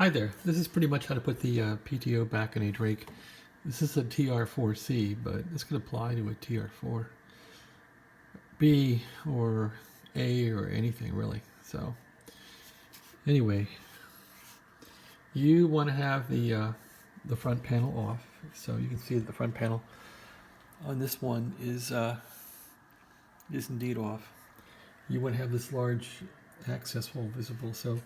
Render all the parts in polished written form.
Hi there, this is pretty much how to put the PTO back in a Drake. This is a TR4C, but this could apply to a TR4B or A or anything really. So anyway, you want to have the front panel off, so you can see that the front panel on this one is indeed off. You want to have this large access hole visible, so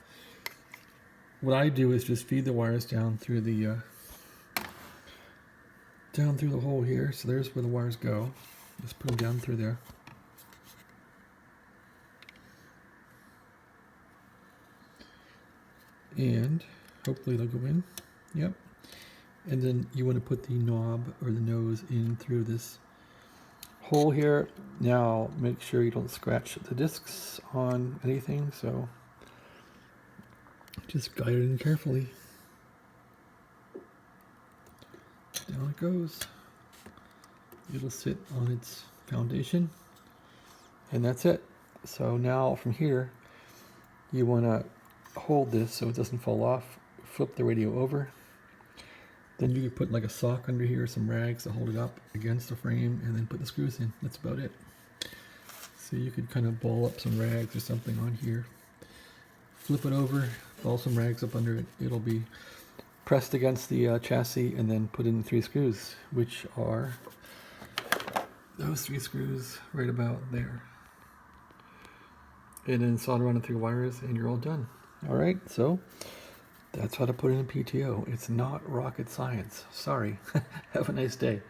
what I do is just feed the wires down through the hole here. So there's where the wires go. Just put them down through there. And hopefully they'll go in. Yep. And then you want to put the knob or the nose in through this hole here. Now make sure you don't scratch the discs on anything, so just guide it in carefully. Down it goes. It'll sit on its foundation, and that's it. So now from here, you want to hold this so it doesn't fall off. Flip the radio over. Then you can put like a sock under here, some rags to hold it up against the frame, and then put the screws in. That's about it. So you could kind of ball up some rags or something on here. Flip it over, ball some rags up under it. It'll be pressed against the chassis, and then put in 3 screws, which are those 3 screws right about there. And then solder on the 3 wires, and you're all done. All right, so that's how to put in a PTO. It's not rocket science. Sorry. Have a nice day.